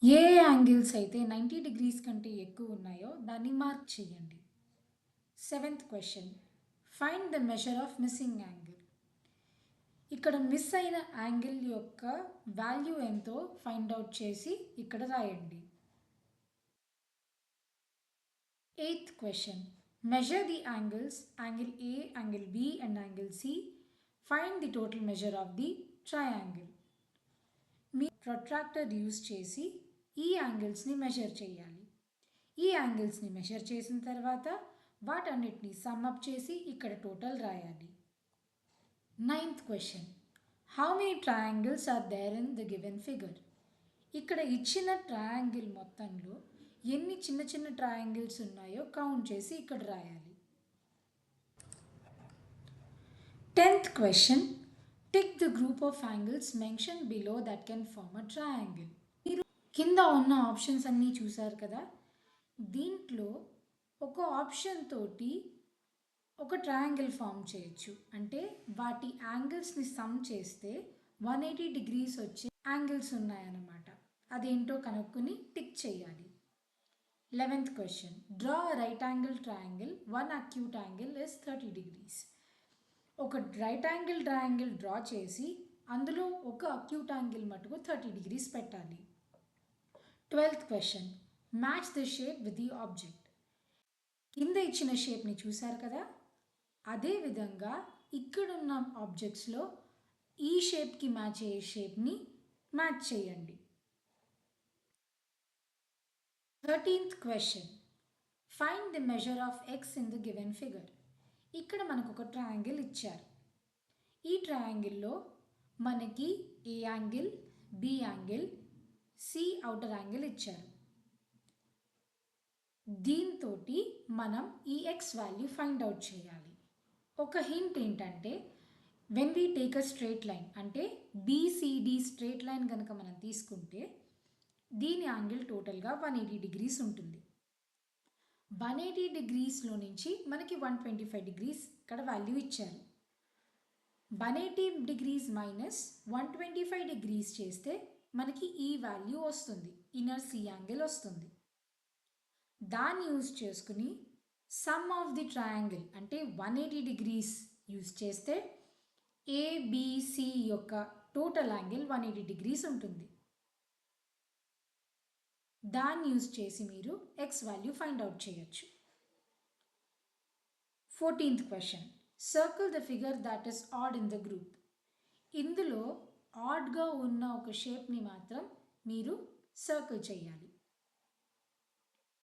ఏ angles అయితే 90 degrees కంటే ఎక్కువ ఉన్నాయో దాన్ని మార్క్ చేయండి. Seventh question, find the measure of missing angle. ఇక్కడ మిస్ అయిన యాంగిల్ యొక్క వాల్యూ ఎంతో ఫైండ్ అవుట్ చేసి ఇక్కడ రాయండి. Eighth question, measure the angles angle A, angle B and angle C. Find the total measure of the triangle. మీ protractor use చేసి ఈ యాంగిల్స్ని మెజర్ చేయాలి. ఈ యాంగిల్స్ని మెజర్ చేసిన తర్వాత వాటన్నిటిని సమ్అప్ చేసి ఇక్కడ టోటల్ రాయాలి. Ninth question, how many triangles are there in the given figure. ఇక్కడ ఇచ్చిన ట్రయాంగిల్ మొత్తంలో ఎన్ని చిన్న చిన్న ట్రయాంగిల్స్ ఉన్నాయో కౌంట్ చేసి ఇక్కడ రాయాలి. 10th question, tick the group of angles mentioned below that can form a triangle. మీరు కింద ఉన్న ఆప్షన్స్ అన్నీ చూసారు కదా, దీంట్లో ఒక ఆప్షన్ తోటి ఒక ట్రయాంగిల్ ఫామ్ చేయొచ్చు. అంటే వాటి యాంగిల్స్ని సమ్ చేస్తే 180 డిగ్రీస్ వచ్చే యాంగిల్స్ ఉన్నాయన్నమాట. అదేంటో కనుక్కొని టిక్ చేయాలి. 11th question, draw right angle triangle, one acute angle is 30 degrees. ఒక రైట్ యాంగిల్ ట్రయాంగిల్ డ్రా చేసి అందులో ఒక అక్యూట్ యాంగిల్ మటుకు 30 డిగ్రీస్ పెట్టాలి. 12th question, match the shape with the object. కింద ఇచ్చిన షేప్ని చూసారు కదా, అదేవిధంగా ఇక్కడున్న ఆబ్జెక్ట్స్లో ఈ షేప్కి మ్యాచ్ అయ్యే షేప్ని మ్యాచ్ చేయండి. 13th question, find the measure of X in the given figure. ఇక్కడ మనకు ఒక ట్రయాంగిల్ ఇచ్చారు. ఈ ట్రయాంగిల్లో మనకి A angle, B angle, C outer angle ఇచ్చారు. దీంతో మనం ఈ ఎక్స్ వాల్యూ ఫైండ్ అవుట్ చేయాలి. ఒక హింట్ ఏంటంటే, when we take a straight line అంటే బీసీడి స్ట్రేట్ లైన్ కనుక మనం తీసుకుంటే దీని యాంగిల్ టోటల్గా 180 డిగ్రీస్ ఉంటుంది. 180 డిగ్రీస్లో నుంచి మనకి 125 డిగ్రీస్ ఇక్కడ వాల్యూ ఇచ్చారు. 180 డిగ్రీస్ మైనస్ 125 డిగ్రీస్ చేస్తే మనకి ఈ వాల్యూ వస్తుంది, ఇన్నర్ సి యాంగిల్ వస్తుంది. దాన్ని యూజ్ చేసుకుని సమ్ ఆఫ్ ది ట్రయాంగిల్ అంటే 180 డిగ్రీస్ యూజ్ చేస్తే ఏబిసి యొక్క టోటల్ యాంగిల్ 180 డిగ్రీస్ ఉంటుంది. దాన్ని యూజ్ చేసి మీరు ఎక్స్ వాల్యూ ఫైండ్ అవుట్ చేయొచ్చు. 14th question, circle the figure that is odd in the group. ఇందులో ఆడ్గా ఉన్న ఒక షేప్ని మాత్రం మీరు సర్కిల్ చేయాలి.